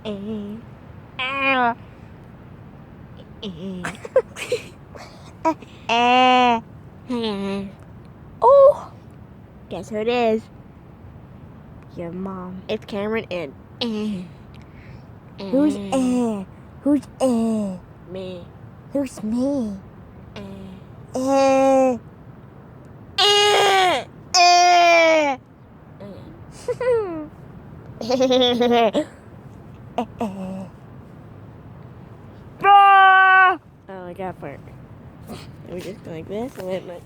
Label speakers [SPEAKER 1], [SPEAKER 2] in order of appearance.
[SPEAKER 1] Oh, guess who it is? Your mom. It's Cameron and
[SPEAKER 2] Who's Who's
[SPEAKER 1] me.
[SPEAKER 2] Who's me?
[SPEAKER 1] Oh, I got fart. We just go like this and then like.